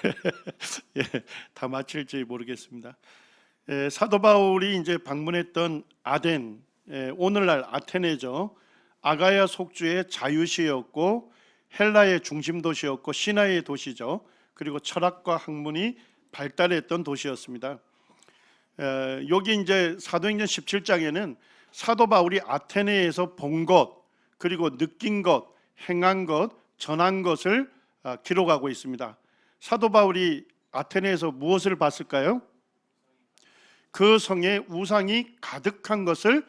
예, 다 마칠지 모르겠습니다. 사도 바울이 이제 방문했던 아덴, 오늘날 아테네죠. 아가야 속주의 자유시였고 헬라의 중심 도시였고 신화의 도시죠. 그리고 철학과 학문이 발달했던 도시였습니다. 여기 이제 사도행전 17장에는 사도 바울이 아테네에서 본 것, 그리고 느낀 것, 행한 것, 전한 것을 기록하고 있습니다. 사도 바울이 아테네에서 무엇을 봤을까요? 그 성에 우상이 가득한 것을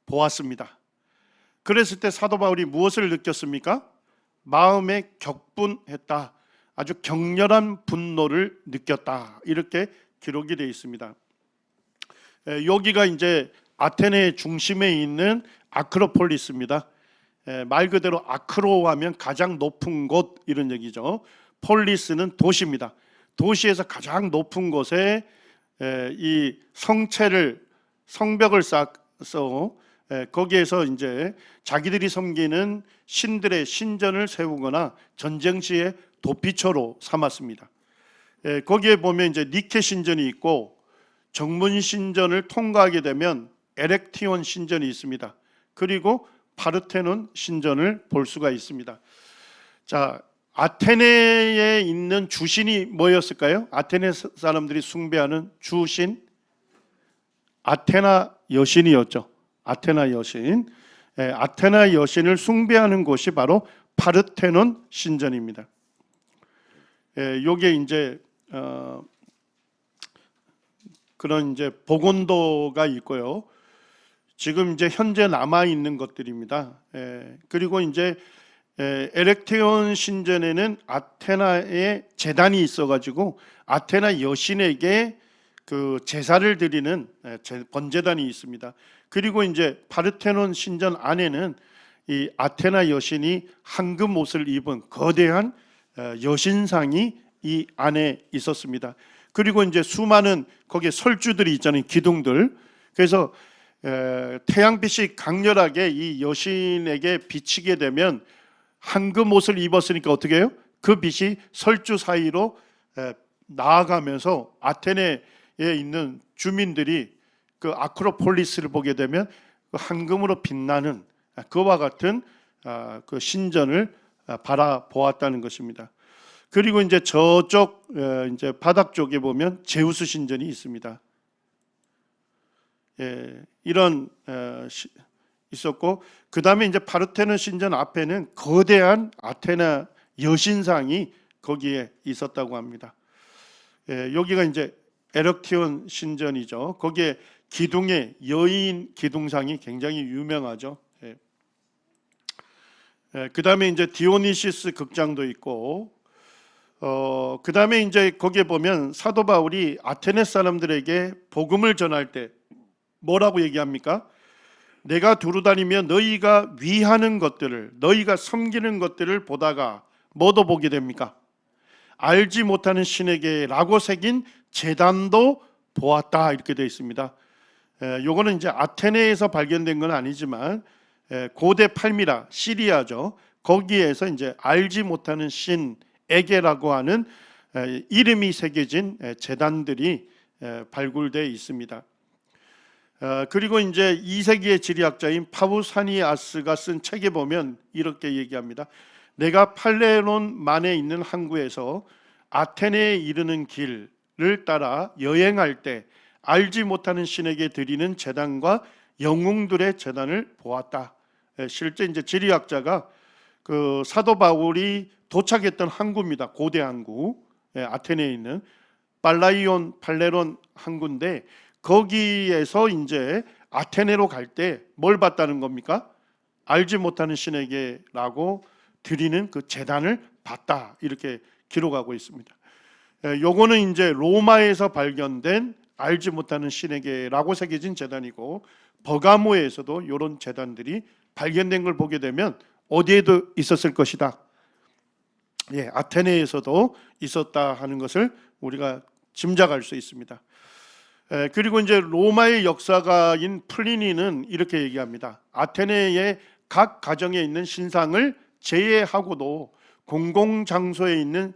보았습니다. 그랬을 때 사도 바울이 무엇을 느꼈습니까? 마음에 격분했다. 아주 격렬한 분노를 느꼈다. 이렇게 기록이 되어 있습니다. 여기가 이제 아테네 중심에 있는 아크로폴리스입니다. 말 그대로 아크로 하면 가장 높은 곳 이런 얘기죠. 폴리스는 도시입니다. 도시에서 가장 높은 곳에 이 성벽을 쌓아서 거기에서 이제 자기들이 섬기는 신들의 신전을 세우거나 전쟁 시에 도피처로 삼았습니다. 거기에 보면 이제 니케 신전이 있고 정문 신전을 통과하게 되면 에렉티온 신전이 있습니다. 그리고 파르테논 신전을 볼 수가 있습니다. 자, 아테네에 있는 주신이 뭐였을까요? 아테네 사람들이 숭배하는 주신 아테나 여신이었죠. 아테나 여신. 아테나 여신을 숭배하는 곳이 바로 파르테논 신전입니다. 요게 이제 그런 이제 복원도가 있고요. 지금 이제 현재 남아 있는 것들입니다. 그리고 이제 에렉테온 신전에는 아테나의 제단이 있어가지고 아테나 여신에게 그 제사를 드리는 번제단이 있습니다. 그리고 이제 파르테논 신전 안에는 이 아테나 여신이 황금 옷을 입은 거대한 여신상이 이 안에 있었습니다. 그리고 이제 수많은 거기에 설주들이 있잖아요, 기둥들. 그래서 태양빛이 강렬하게 이 여신에게 비치게 되면 황금 옷을 입었으니까 어떻게 해요? 그 빛이 설주 사이로 나아가면서 아테네에 있는 주민들이 그 아크로폴리스를 보게 되면 그 황금으로 빛나는 그와 같은 그 신전을 바라보았다는 것입니다. 그리고 이제 저쪽 이제 바닥 쪽에 보면 제우스 신전이 있습니다. 이런 있었고 그 다음에 이제 파르테논 신전 앞에는 거대한 아테나 여신상이 거기에 있었다고 합니다. 여기가 이제 에렉티온 신전이죠. 거기에 기둥에 여인 기둥상이 굉장히 유명하죠. 그 다음에 이제 디오니시스 극장도 있고 그 다음에 이제 거기에 보면 사도 바울이 아테네 사람들에게 복음을 전할 때 뭐라고 얘기합니까? 내가 두루다니며 너희가 위하는 것들을, 너희가 섬기는 것들을 보다가 뭐도 보게 됩니까? 알지 못하는 신에게 라고 새긴 제단도 보았다 이렇게 되어 있습니다. 요거는 이제 아테네에서 발견된 건 아니지만 고대 팔미라 시리아죠. 거기에서 이제 알지 못하는 신에게라고 하는 이름이 새겨진 제단들이 발굴되어 있습니다. 그리고 이제 2세기의 지리학자인 파우사니아스가 쓴 책에 보면 이렇게 얘기합니다. 내가 팔레론만에 있는 항구에서 아테네에 이르는 길을 따라 여행할 때 알지 못하는 신에게 드리는 제단과 영웅들의 제단을 보았다. 실제 이제 지리학자가 그 사도 바울이 도착했던 항구입니다. 고대 항구, 아테네에 있는 팔레론 항구인데 거기에서 이제 아테네로 갈 때 뭘 봤다는 겁니까? 알지 못하는 신에게라고 드리는 그 제단을 봤다 이렇게 기록하고 있습니다. 요거는 이제 로마에서 발견된 알지 못하는 신에게라고 새겨진 제단이고 버가모에서도 이런 제단들이 발견된 걸 보게 되면 어디에도 있었을 것이다. 아테네에서도 있었다 하는 것을 우리가 짐작할 수 있습니다. 그리고 이제 로마의 역사가인 플리니는 이렇게 얘기합니다. 아테네의 각 가정에 있는 신상을 제외하고도 공공장소에 있는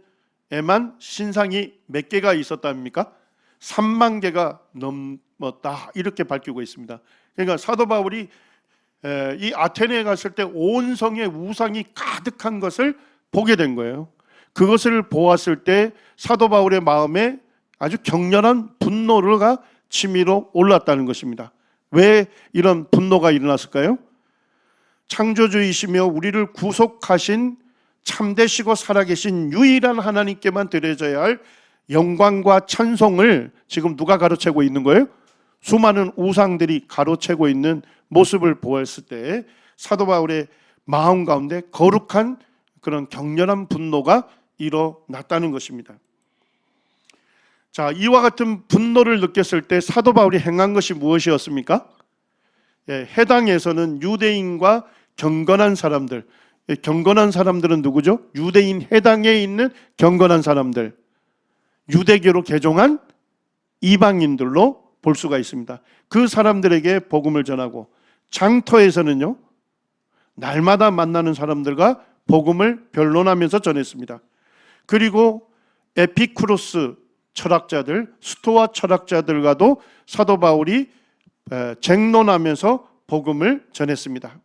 아테네에만 신상이 몇 개가 있었답니까? 3만 개가 넘었다, 이렇게 밝히고 있습니다. 그러니까 사도 바울이 이 아테네에 갔을 때 온 성에 우상이 가득한 것을 보게 된 거예요. 그것을 보았을 때 사도 바울의 마음에 아주 격렬한 분노가 치밀어 올랐다는 것입니다. 왜 이런 분노가 일어났을까요? 창조주이시며 우리를 구속하신 참되시고 살아계신 유일한 하나님께만 드려져야 할 영광과 찬송을 지금 누가 가로채고 있는 거예요? 수많은 우상들이 가로채고 있는 모습을 보았을 때 사도 바울의 마음 가운데 거룩한 그런 격렬한 분노가 일어났다는 것입니다. 자, 이와 같은 분노를 느꼈을 때 사도 바울이 행한 것이 무엇이었습니까? 해당에서는 유대인과 경건한 사람들, 경건한 사람들은 누구죠? 유대인 해당에 있는 경건한 사람들, 유대교로 개종한 이방인들로 볼 수가 있습니다. 그 사람들에게 복음을 전하고, 장터에서는요, 날마다 만나는 사람들과 복음을 변론하면서 전했습니다. 그리고 에피쿠로스 철학자들, 스토아 철학자들과도 사도 바울이 쟁론하면서 복음을 전했습니다.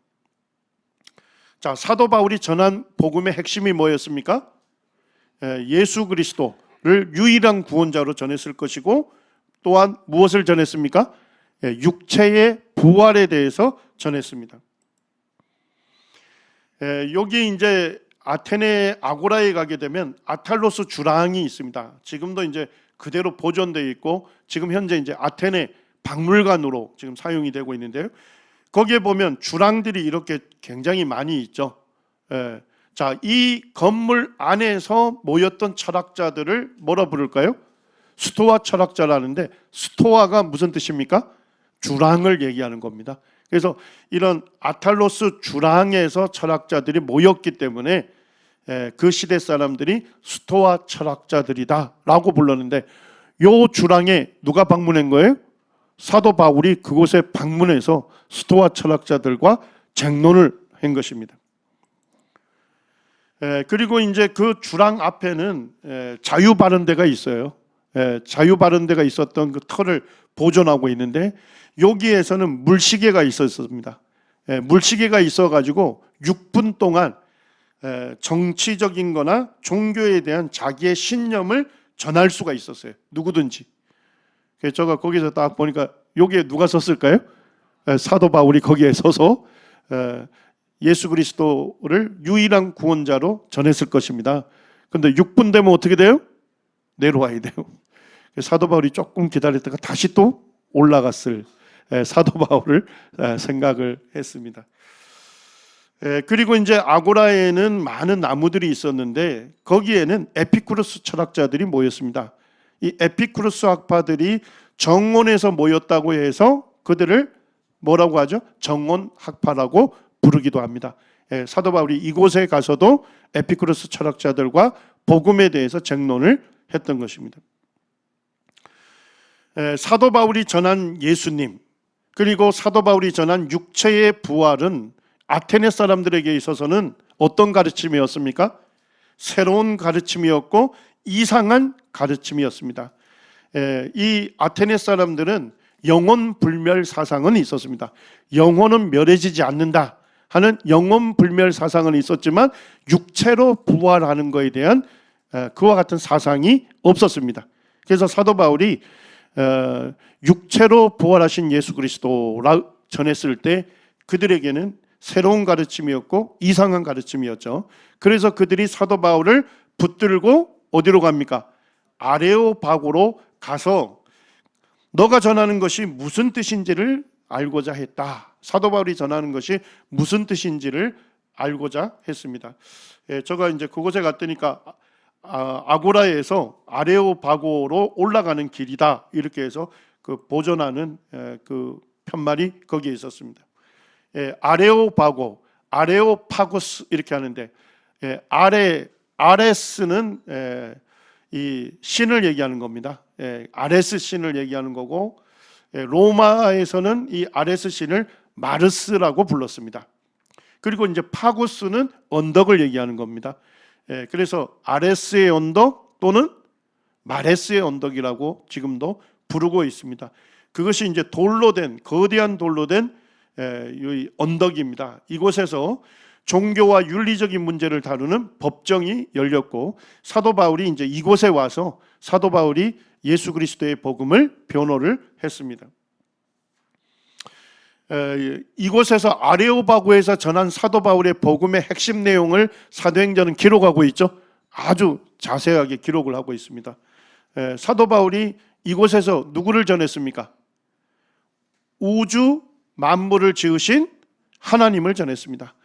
자, 사도 바울이 전한 복음의 핵심이 뭐였습니까? 예수 그리스도를 유일한 구원자로 전했을 것이고, 또한 무엇을 전했습니까? 육체의 부활에 대해서 전했습니다. 여기 이제 아테네 아고라에 가게 되면 아탈로스 주랑이 있습니다. 지금도 이제 그대로 보존되어 있고, 지금 현재 이제 아테네 박물관으로 지금 사용이 되고 있는데요. 거기에 보면 주랑들이 이렇게 굉장히 많이 있죠. 자, 이 건물 안에서 모였던 철학자들을 뭐라 부를까요? 스토아 철학자라는데, 스토아가 무슨 뜻입니까? 주랑을 얘기하는 겁니다. 그래서 이런 아탈로스 주랑에서 철학자들이 모였기 때문에 그 시대 사람들이 스토아 철학자들이다라고 불렀는데, 요 주랑에 누가 방문한 거예요? 사도 바울이 그곳에 방문해서 스토아 철학자들과 쟁론을 한 것입니다. 그리고 이제 그 주랑 앞에는 자유바른대가 있어요. 자유바른대가 있었던 그 터를 보존하고 있는데, 여기에서는 물시계가 있었습니다. 물시계가 있어가지고 6분 동안 정치적인 거나 종교에 대한 자기의 신념을 전할 수가 있었어요. 누구든지. 그래서 제가 거기서 딱 보니까 여기에 누가 섰을까요? 사도 바울이 거기에 서서 예수 그리스도를 유일한 구원자로 전했을 것입니다. 그런데 6분 되면 어떻게 돼요? 내려와야 돼요. 사도 바울이 조금 기다렸다가 다시 또 올라갔을 사도 바울을 생각을 했습니다. 그리고 이제 아고라에는 많은 나무들이 있었는데, 거기에는 에피쿠로스 철학자들이 모였습니다. 이 에피쿠로스 학파들이 정원에서 모였다고 해서 그들을 뭐라고 하죠? 정원 학파라고 부르기도 합니다. 사도 바울이 이곳에 가서도 에피쿠로스 철학자들과 복음에 대해서 쟁론을 했던 것입니다. 사도 바울이 전한 예수님, 그리고 사도 바울이 전한 육체의 부활은 아테네 사람들에게 있어서는 어떤 가르침이었습니까? 새로운 가르침이었고 이상한 가르침이었습니다. 이 아테네 사람들은 영혼 불멸 사상은 있었습니다. 영혼은 멸해지지 않는다 하는 영혼 불멸 사상은 있었지만, 육체로 부활하는 것에 대한 그와 같은 사상이 없었습니다. 그래서 사도 바울이 육체로 부활하신 예수 그리스도라 전했을 때 그들에게는 새로운 가르침이었고 이상한 가르침이었죠. 그래서 그들이 사도 바울을 붙들고 어디로 갑니까? 아레오바고로 가서 너가 전하는 것이 무슨 뜻인지를 알고자 했다. 사도 바울이 전하는 것이 무슨 뜻인지를 알고자 했습니다. 제가 이제 그곳에 갔더니까 아고라에서 아레오바고로 올라가는 길이다, 이렇게 해서 그 보존하는 그 편말이 거기에 있었습니다. 아레오바고, 아레오파고스 이렇게 하는데, 아레스는 이 신을 얘기하는 겁니다. 아레스 신을 얘기하는 거고, 로마에서는 이 아레스 신을 마르스라고 불렀습니다. 그리고 이제 파고스는 언덕을 얘기하는 겁니다. 그래서 아레스의 언덕, 언덕 또는 마레스의 언덕이라고 지금도 부르고 있습니다. 그것이 이제 돌로 된, 거대한 돌로 된 이 언덕입니다. 이곳에서 종교와 윤리적인 문제를 다루는 법정이 열렸고, 사도 바울이 이제 이곳에 와서 사도 바울이 예수 그리스도의 복음을 변호를 했습니다. 이곳에서 아레오바고에서 전한 사도 바울의 복음의 핵심 내용을 사도행전은 기록하고 있죠. 아주 자세하게 기록을 하고 있습니다. 사도 바울이 이곳에서 누구를 전했습니까? 우주 만물을 지으신 하나님을 전했습니다.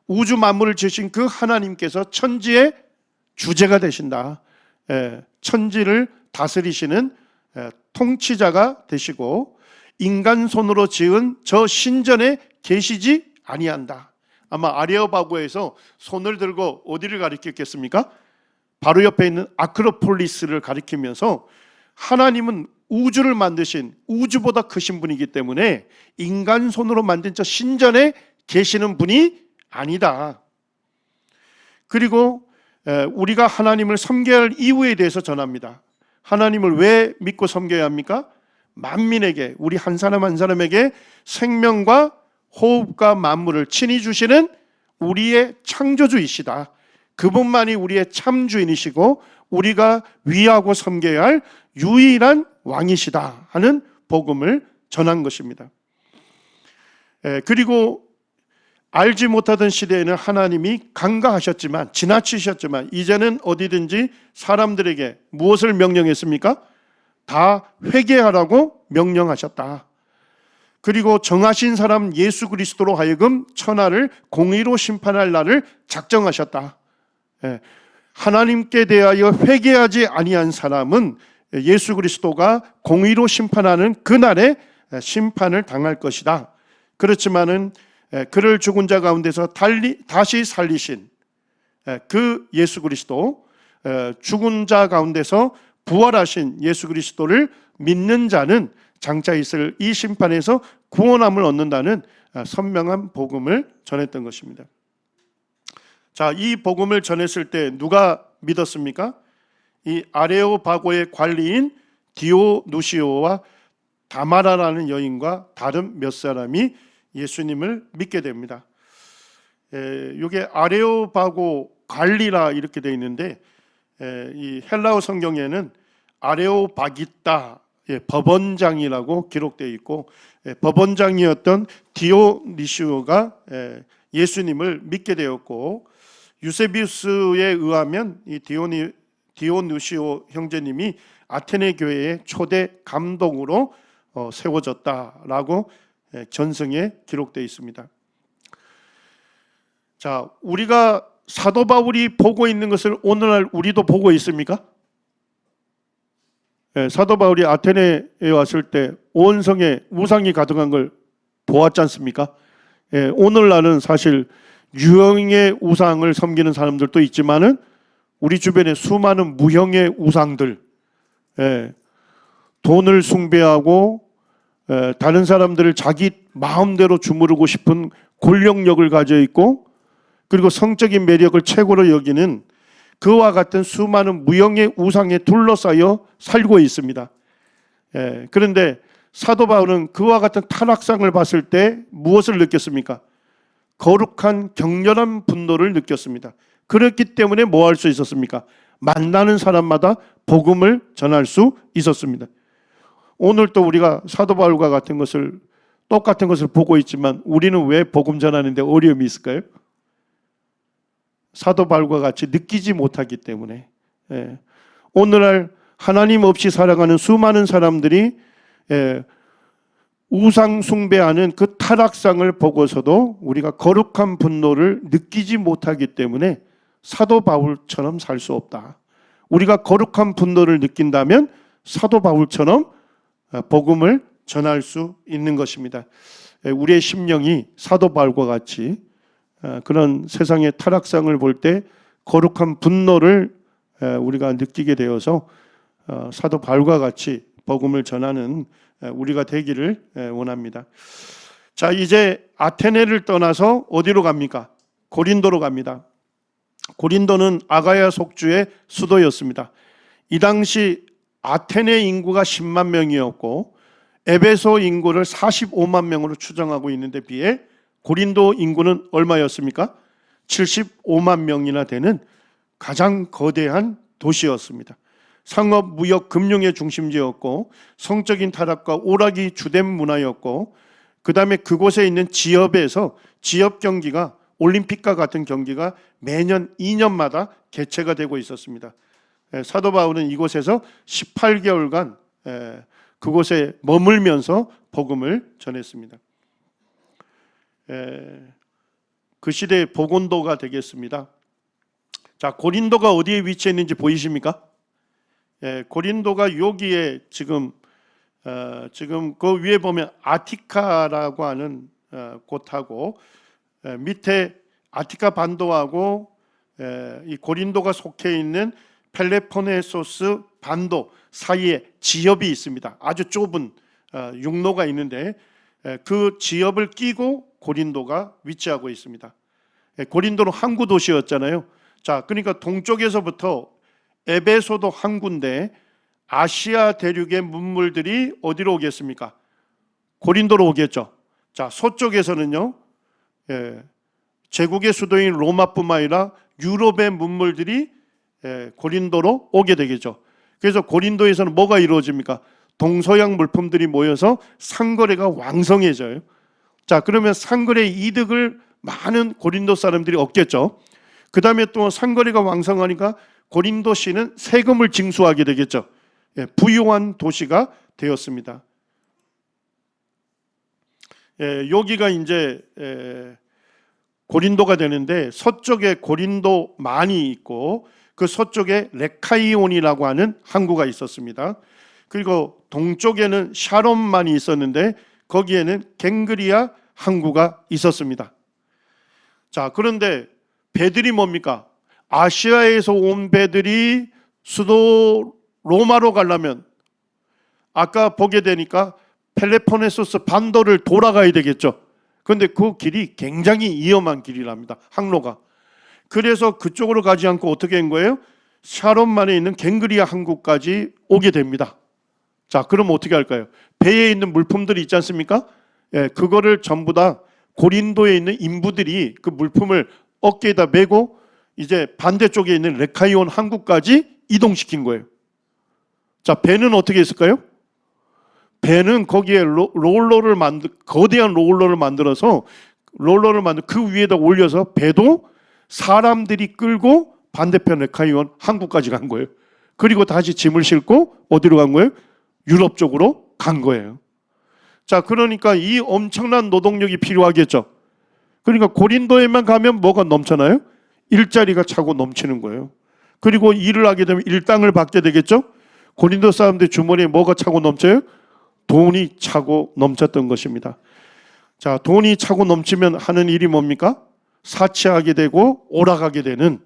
우주 만물을 지으신 그 하나님께서 천지의 주제가 되신다. 천지를 다스리시는 통치자가 되시고 인간 손으로 지은 저 신전에 계시지 아니한다. 아마 아레오바고에서 손을 들고 어디를 가리켰겠습니까? 바로 옆에 있는 아크로폴리스를 가리키면서 하나님은 우주를 만드신, 우주보다 크신 분이기 때문에 인간 손으로 만든 저 신전에 계시는 분이 아니다. 그리고 우리가 하나님을 섬겨야 할 이유에 대해서 전합니다. 하나님을 왜 믿고 섬겨야 합니까? 만민에게, 우리 한 사람 한 사람에게 생명과 호흡과 만물을 친히 주시는 우리의 창조주이시다. 그분만이 우리의 참 주인이시고 우리가 위하고 섬겨야 할 유일한 왕이시다 하는 복음을 전한 것입니다. 그리고 알지 못하던 시대에는 하나님이 간과하셨지만, 지나치셨지만 이제는 어디든지 사람들에게 무엇을 명령했습니까? 다 회개하라고 명령하셨다. 그리고 정하신 사람 예수 그리스도로 하여금 천하를 공의로 심판할 날을 작정하셨다. 하나님께 대하여 회개하지 아니한 사람은 예수 그리스도가 공의로 심판하는 그날에 심판을 당할 것이다. 그렇지만은 그를 죽은 자 가운데서 다시 살리신 그 예수 그리스도, 죽은 자 가운데서 부활하신 예수 그리스도를 믿는 자는 장차 있을 이 심판에서 구원함을 얻는다는 선명한 복음을 전했던 것입니다. 자, 이 복음을 전했을 때 누가 믿었습니까? 이 아레오바고의 관리인 디오누시오와 다마라라는 여인과 다른 몇 사람이 예수님을 믿게 됩니다. 이게 아레오바고 관리라 이렇게 되어 있는데, 이 헬라어 성경에는 아레오바기타, 법원장이라고 기록되어 있고, 법원장이었던 디오니시오가 예수님을 믿게 되었고, 유세비우스에 의하면 이 디오누시오 형제님이 아테네 교회의 초대 감독으로 세워졌다라고 전승에 기록되어 있습니다. 자, 우리가 사도 바울이 보고 있는 것을 오늘날 우리도 보고 있습니까? 사도 바울이 아테네에 왔을 때 온 성에 우상이 가득한 걸 보았지 않습니까? 오늘날은 사실 유형의 우상을 섬기는 사람들도 있지만은 우리 주변에 수많은 무형의 우상들, 돈을 숭배하고 다른 사람들을 자기 마음대로 주무르고 싶은 권력력을 가져 있고, 그리고 성적인 매력을 최고로 여기는 그와 같은 수많은 무형의 우상에 둘러싸여 살고 있습니다. 그런데 사도 바울은 그와 같은 타락상을 봤을 때 무엇을 느꼈습니까? 거룩한 격렬한 분노를 느꼈습니다. 그렇기 때문에 뭐 할 수 있었습니까? 만나는 사람마다 복음을 전할 수 있었습니다. 오늘 또 우리가 사도 바울과 같은 것을, 똑같은 것을 보고 있지만 우리는 왜 복음 전하는데 어려움이 있을까요? 사도 바울과 같이 느끼지 못하기 때문에. 오늘날 하나님 없이 살아가는 수많은 사람들이 우상 숭배하는 그 타락상을 보고서도 우리가 거룩한 분노를 느끼지 못하기 때문에 사도 바울처럼 살 수 없다. 우리가 거룩한 분노를 느낀다면 사도 바울처럼 복음을 전할 수 있는 것입니다. 우리의 심령이 사도 바울과 같이 그런 세상의 타락상을 볼 때 거룩한 분노를 우리가 느끼게 되어서 사도 바울과 같이 복음을 전하는 우리가 되기를 원합니다. 자, 이제 아테네를 떠나서 어디로 갑니까? 고린도로 갑니다. 고린도는 아가야 속주의 수도였습니다. 이 당시 아테네 인구가 10만 명이었고 에베소 인구를 45만 명으로 추정하고 있는데 비해 고린도 인구는 얼마였습니까? 75만 명이나 되는 가장 거대한 도시였습니다. 상업, 무역, 금융의 중심지였고 성적인 타락과 오락이 주된 문화였고 그 다음에 그곳에 있는 지역에서 지역 경기가 올림픽과 같은 경기가 매년 2년마다 개최가 되고 있었습니다. 사도 바울은 이곳에서 18개월간 그곳에 머물면서 복음을 전했습니다. 그 시대의 보건도가 되겠습니다. 자, 고린도가 어디에 위치해 있는지 보이십니까? 고린도가 여기에 지금 그 위에 보면 아티카라고 하는 곳하고 밑에 아티카 반도하고 이 고린도가 속해 있는 펠레포네소스 반도 사이에 지역이 있습니다. 아주 좁은 육로가 있는데 그 지역을 끼고 고린도가 위치하고 있습니다. 고린도는 항구 도시였잖아요. 자, 그러니까 동쪽에서부터 에베소도 항구인데 아시아 대륙의 문물들이 어디로 오겠습니까? 고린도로 오겠죠. 자, 서쪽에서는요, 제국의 수도인 로마뿐만 아니라 유럽의 문물들이 고린도로 오게 되겠죠. 그래서 고린도에서는 뭐가 이루어집니까? 동서양 물품들이 모여서 상거래가 왕성해져요. 자, 그러면 상거래 이득을 많은 고린도 사람들이 얻겠죠. 그 다음에 또 상거래가 왕성하니까 고린도시는 세금을 징수하게 되겠죠. 부유한 도시가 되었습니다. 여기가 이제 고린도가 되는데 서쪽에 고린도만이 있고 그 서쪽에 레카이온이라고 하는 항구가 있었습니다. 그리고 동쪽에는 샤론만이 있었는데 거기에는 갱그리아 항구가 있었습니다. 자, 그런데 배들이 뭡니까? 아시아에서 온 배들이 수도 로마로 가려면 아까 보게 되니까 펠레포네소스 반도를 돌아가야 되겠죠. 그런데 그 길이 굉장히 위험한 길이랍니다. 항로가. 그래서 그쪽으로 가지 않고 어떻게 한 거예요? 샤론만에 있는 갱그리아 항구까지 오게 됩니다. 자, 그럼 어떻게 할까요? 배에 있는 물품들이 있지 않습니까? 그거를 전부 다 고린도에 있는 인부들이 그 물품을 어깨에다 메고 이제 반대쪽에 있는 레카이온 항구까지 이동시킨 거예요. 자, 배는 어떻게 했을까요? 배는 거기에 거대한 롤러를 만들어서 그 위에다 올려서 배도 사람들이 끌고 반대편 레카이온 항구까지 간 거예요. 그리고 다시 짐을 싣고 어디로 간 거예요? 유럽 쪽으로 간 거예요. 자, 그러니까 이 엄청난 노동력이 필요하겠죠. 그러니까 고린도에만 가면 뭐가 넘쳐나요? 일자리가 차고 넘치는 거예요. 그리고 일을 하게 되면 일당을 받게 되겠죠. 고린도 사람들 주머니에 뭐가 차고 넘쳐요? 돈이 차고 넘쳤던 것입니다. 자, 돈이 차고 넘치면 하는 일이 뭡니까? 사치하게 되고 오락하게 되는,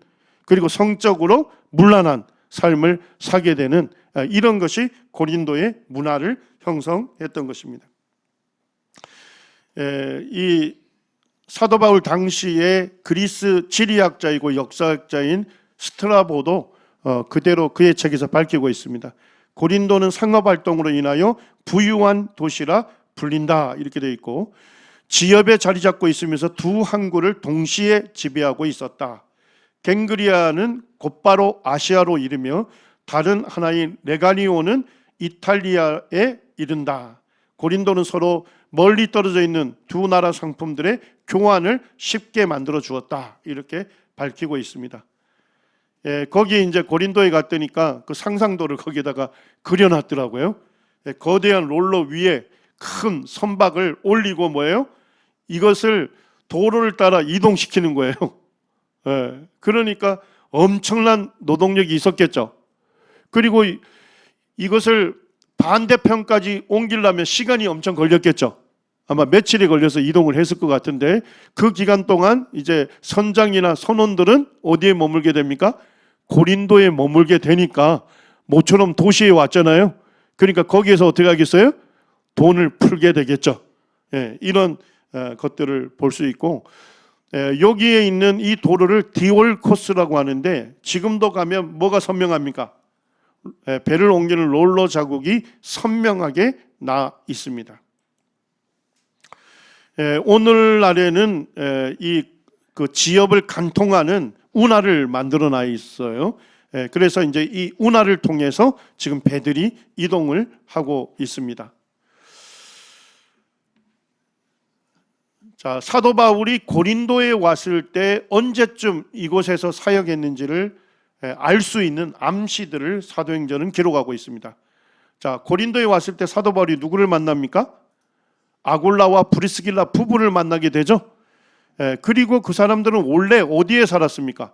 그리고 성적으로 문란한 삶을 사게 되는 이런 것이 고린도의 문화를 형성했던 것입니다. 이 사도 바울 당시에 그리스 지리학자이고 역사학자인 스트라보도 그대로 그의 책에서 밝히고 있습니다. 고린도는 상업활동으로 인하여 부유한 도시라 불린다 이렇게 되어 있고, 지역에 자리 잡고 있으면서 두 항구를 동시에 지배하고 있었다. 갱그리아는 곧바로 아시아로 이르며 다른 하나인 레가니오는 이탈리아에 이른다. 고린도는 서로 멀리 떨어져 있는 두 나라 상품들의 교환을 쉽게 만들어 주었다. 이렇게 밝히고 있습니다. 거기 이제 고린도에 갔더니까 그 상상도를 거기에다가 그려놨더라고요. 거대한 롤러 위에 큰 선박을 올리고 뭐예요? 이것을 도로를 따라 이동시키는 거예요. 그러니까 엄청난 노동력이 있었겠죠. 그리고 이것을 반대편까지 옮기려면 시간이 엄청 걸렸겠죠. 아마 며칠이 걸려서 이동을 했을 것 같은데 그 기간 동안 이제 선장이나 선원들은 어디에 머물게 됩니까? 고린도에 머물게 되니까 모처럼 도시에 왔잖아요. 그러니까 거기에서 어떻게 하겠어요? 돈을 풀게 되겠죠. 이런 것들을 볼 수 있고, 여기에 있는 이 도로를 디올코스라고 하는데 지금도 가면 뭐가 선명합니까? 배를 옮기는 롤러 자국이 선명하게 나 있습니다. 오늘날에는 이 그 지역을 간통하는 운하를 만들어 놔 있어요. 그래서 이제 이 운하를 통해서 지금 배들이 이동을 하고 있습니다. 자, 사도 바울이 고린도에 왔을 때 언제쯤 이곳에서 사역했는지를 알 수 있는 암시들을 사도행전은 기록하고 있습니다. 자, 고린도에 왔을 때 사도 바울이 누구를 만납니까? 아굴라와 브리스길라 부부를 만나게 되죠. 그리고 그 사람들은 원래 어디에 살았습니까?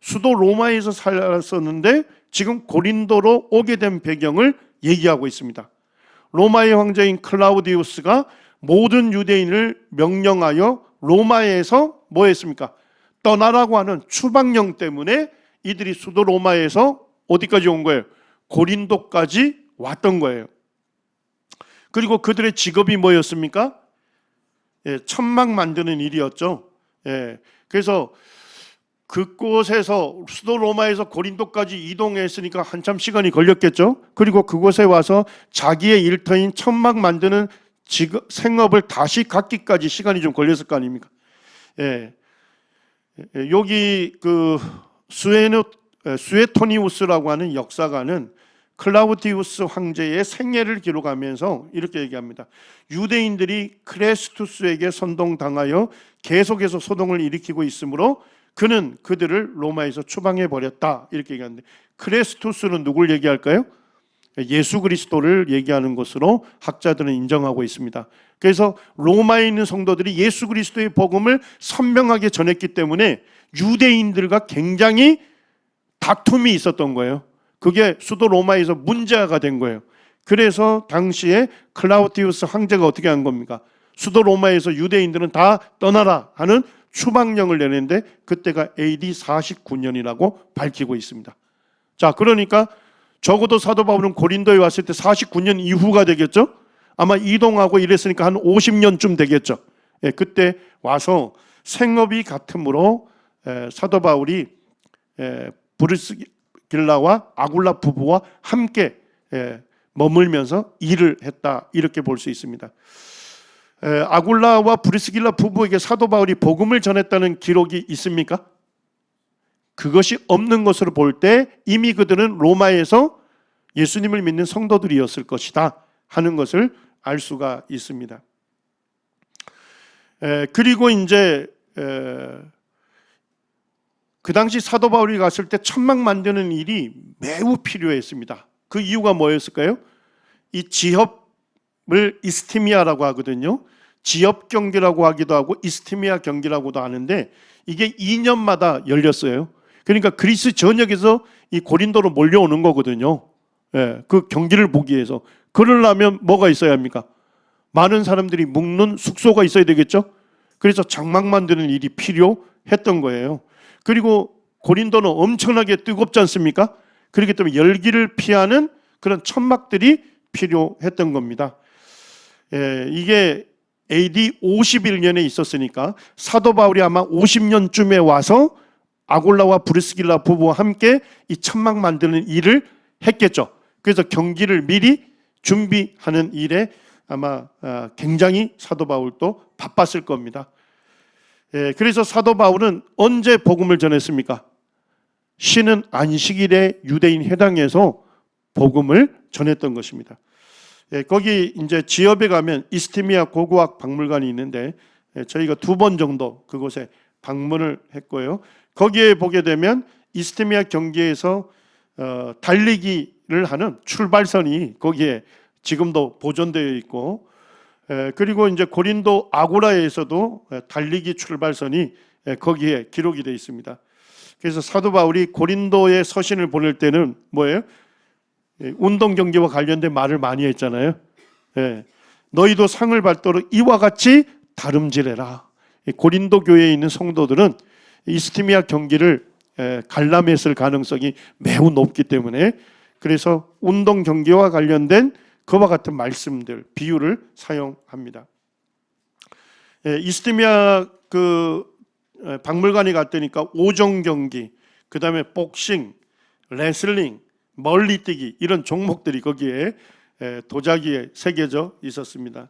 수도 로마에서 살았었는데 지금 고린도로 오게 된 배경을 얘기하고 있습니다. 로마의 황제인 클라우디우스가 모든 유대인을 명령하여 로마에서 뭐 했습니까? 떠나라고 하는 추방령 때문에 이들이 수도 로마에서 어디까지 온 거예요? 고린도까지 왔던 거예요. 그리고 그들의 직업이 뭐였습니까? 천막 만드는 일이었죠. 그래서 그곳에서 수도 로마에서 고린도까지 이동했으니까 한참 시간이 걸렸겠죠. 그리고 그곳에 와서 자기의 일터인 천막 만드는 생업을 다시 갖기까지 시간이 좀 걸렸을 거 아닙니까? 여기 그 수에토니우스라고 하는 역사가는 클라우디우스 황제의 생애를 기록하면서 이렇게 얘기합니다. 유대인들이 크레스투스에게 선동당하여 계속해서 소동을 일으키고 있으므로 그는 그들을 로마에서 추방해 버렸다, 이렇게 얘기하는데, 크레스투스는 누굴 얘기할까요? 예수 그리스도를 얘기하는 것으로 학자들은 인정하고 있습니다. 그래서 로마에 있는 성도들이 예수 그리스도의 복음을 선명하게 전했기 때문에 유대인들과 굉장히 다툼이 있었던 거예요. 그게 수도 로마에서 문제가 된 거예요. 그래서 당시에 클라우디우스 황제가 어떻게 한 겁니까? 수도 로마에서 유대인들은 다 떠나라 하는 추방령을 내는데 그때가 AD 49년이라고 밝히고 있습니다. 자, 그러니까 적어도 사도 바울은 고린도에 왔을 때 49년 이후가 되겠죠? 아마 이동하고 이랬으니까 한 50년쯤 되겠죠. 그때 와서 생업이 같으므로 사도 바울이 브리스길라와 아굴라 부부와 함께 머물면서 일을 했다, 이렇게 볼 수 있습니다. 아굴라와 브리스길라 부부에게 사도 바울이 복음을 전했다는 기록이 있습니까? 그것이 없는 것으로 볼 때 이미 그들은 로마에서 예수님을 믿는 성도들이었을 것이다 하는 것을 알 수가 있습니다. 그리고 이제 그 당시 사도 바울이 갔을 때 천막 만드는 일이 매우 필요했습니다. 그 이유가 뭐였을까요? 이 지협을 이스티미아라고 하거든요. 지협 경기라고 하기도 하고 이스티미아 경기라고도 하는데 이게 2년마다 열렸어요. 그러니까 그리스 전역에서 이 고린도로 몰려오는 거거든요. 그 경기를 보기 위해서. 그러려면 뭐가 있어야 합니까? 많은 사람들이 묵는 숙소가 있어야 되겠죠. 그래서 장막 만드는 일이 필요했던 거예요. 그리고 고린도는 엄청나게 뜨겁지 않습니까? 그렇기 때문에 열기를 피하는 그런 천막들이 필요했던 겁니다. 이게 AD 51년에 있었으니까 사도 바울이 아마 50년쯤에 와서 아골라와 브리스길라 부부와 함께 이 천막 만드는 일을 했겠죠. 그래서 경기를 미리 준비하는 일에 아마 굉장히 사도 바울도 바빴을 겁니다. 그래서 사도 바울은 언제 복음을 전했습니까? 쉬는 안식일에 유대인 회당에서 복음을 전했던 것입니다. 거기 이제 지역에 가면 이스티미아 고고학 박물관이 있는데 저희가 2번 정도 그곳에 방문을 했고요. 거기에 보게 되면 이스티미아 경기에서 달리기를 하는 출발선이 거기에 지금도 보존되어 있고, 그리고 이제 고린도 아고라에서도 달리기 출발선이 거기에 기록이 되어 있습니다. 그래서 사도 바울이 고린도에 서신을 보낼 때는 뭐예요? 운동 경기와 관련된 말을 많이 했잖아요. 너희도 상을 받도록 이와 같이 다름질해라. 고린도 교회에 있는 성도들은 이스티미아 경기를 관람했을 가능성이 매우 높기 때문에 그래서 운동 경기와 관련된 그와 같은 말씀들, 비유를 사용합니다. 이스티미아 그 박물관에 갔더니까 오종 경기, 그 다음에 복싱, 레슬링, 멀리 뛰기 이런 종목들이 거기에 도자기에 새겨져 있었습니다.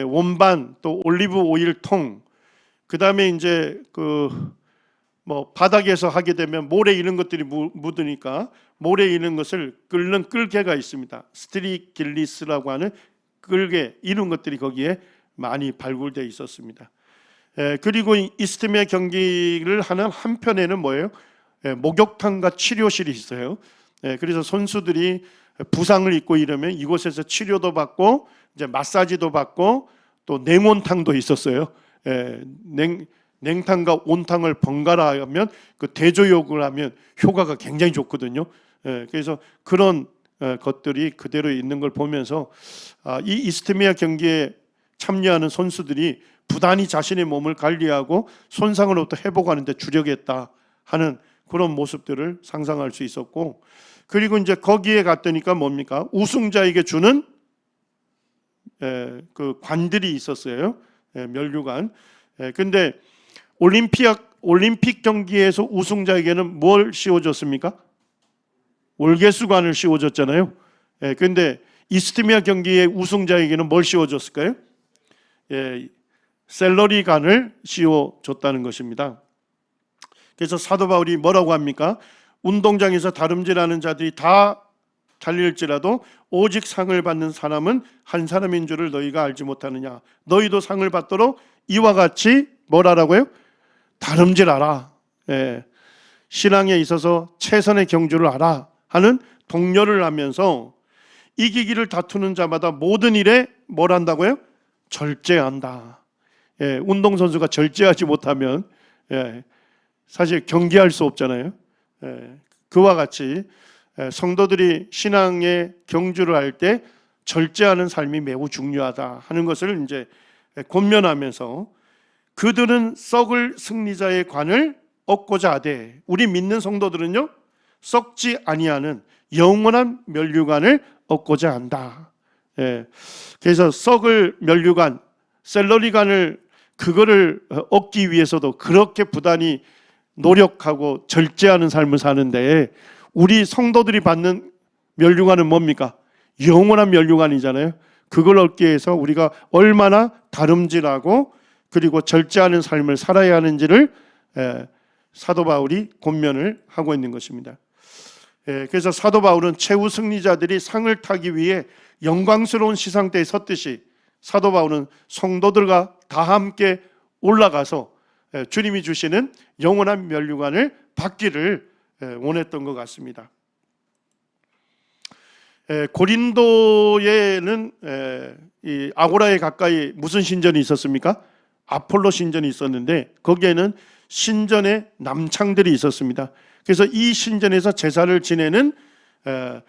원반 또 올리브 오일 통, 그다음에 이제 뭐 바닥에서 하게 되면 모래 이런 것들이 묻으니까 모래 이런 것을 끓는 끌개가 있습니다. 스트리길리스라고 하는 끌개 이런 것들이 거기에 많이 발굴되어 있었습니다. 그리고 이스트미아 경기를 하는 한편에는 뭐예요? 목욕탕과 치료실이 있어요. 그래서 선수들이 부상을 입고 이러면 이곳에서 치료도 받고 이제 마사지도 받고 또 냉온탕도 있었어요. 냉탕과 온탕을 번갈아 하면 그 대조욕을 하면 효과가 굉장히 좋거든요. 그래서 그런 것들이 그대로 있는 걸 보면서 이 이스트미아 경기에 참여하는 선수들이 부단히 자신의 몸을 관리하고 손상으로부터 회복하는 데 주력했다 하는 그런 모습들을 상상할 수 있었고, 그리고 이제 거기에 갔더니까 뭡니까? 우승자에게 주는 그 관들이 있었어요. 면류관. 근데 올림픽 경기에서 우승자에게는 뭘 씌워줬습니까? 월계수관을 씌워줬잖아요. 근데 이스트미아 경기의 우승자에게는 뭘 씌워줬을까요? 샐러리관을 씌워줬다는 것입니다. 그래서 사도 바울이 뭐라고 합니까? 운동장에서 다름질하는 자들이 다 달릴지라도 오직 상을 받는 사람은 한 사람인 줄을 너희가 알지 못하느냐. 너희도 상을 받도록 이와 같이 뭐라라고요? 다름질하라. 신앙에 있어서 최선의 경주를 하라 하는 독려를 하면서 이기기를 다투는 자마다 모든 일에 뭘 한다고요? 절제한다. 운동선수가 절제하지 못하면 사실 경기할 수 없잖아요. 그와 같이 성도들이 신앙의 경주를 할 때 절제하는 삶이 매우 중요하다 하는 것을 이제 권면하면서 그들은 썩을 승리자의 관을 얻고자 하되, 우리 믿는 성도들은요 썩지 아니하는 영원한 면류관을 얻고자 한다. 그래서 썩을 면류관, 샐러리관을 그거를 얻기 위해서도 그렇게 부단히 노력하고 절제하는 삶을 사는데, 우리 성도들이 받는 면류관은 뭡니까? 영원한 면류관이잖아요. 그걸 얻기 위해서 우리가 얼마나 다름질하고 그리고 절제하는 삶을 살아야 하는지를 사도 바울이 권면을 하고 있는 것입니다. 그래서 사도 바울은 최후 승리자들이 상을 타기 위해 영광스러운 시상대에 섰듯이 사도 바울은 성도들과 다 함께 올라가서 주님이 주시는 영원한 면류관을 받기를 원했던 것 같습니다. 고린도에는 이 아고라에 가까이 무슨 신전이 있었습니까? 아폴로 신전이 있었는데 거기에는 신전의 남창들이 있었습니다. 그래서 이 신전에서 제사를 지내는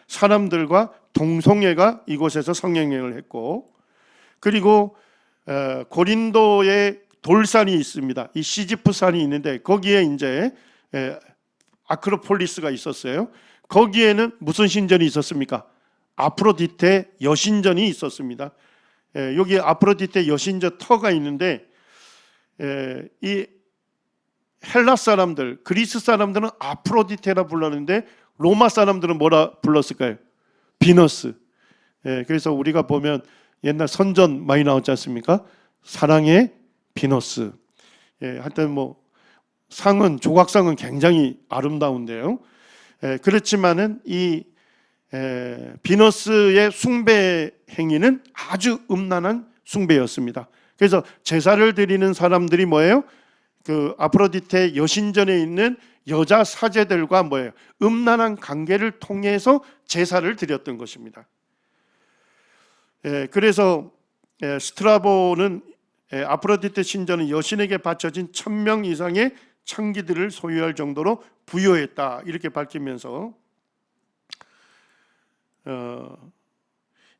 사람들과 동성애가 이곳에서 성행을 했고, 그리고 고린도에 돌산이 있습니다. 이 시지프산이 있는데 거기에 이제 아크로폴리스가 있었어요. 거기에는 무슨 신전이 있었습니까? 아프로디테 여신전이 있었습니다. 여기 아프로디테 여신전 터가 있는데 이 헬라 사람들, 그리스 사람들은 아프로디테라 불렀는데 로마 사람들은 뭐라 불렀을까요? 비너스. 그래서 우리가 보면 옛날 선전 많이 나왔지 않습니까? 사랑의 비너스. 하여튼 뭐 상은, 조각상은 굉장히 아름다운데요. 그렇지만은 이 비너스의 숭배 행위는 아주 음란한 숭배였습니다. 그래서 제사를 드리는 사람들이 뭐예요? 그 아프로디테 여신전에 있는 여자 사제들과 뭐예요? 음란한 관계를 통해서 제사를 드렸던 것입니다. 그래서 스트라보는 아프로디테 신전은 여신에게 바쳐진 1000명 이상의 창기들을 소유할 정도로 부유했다 이렇게 밝히면서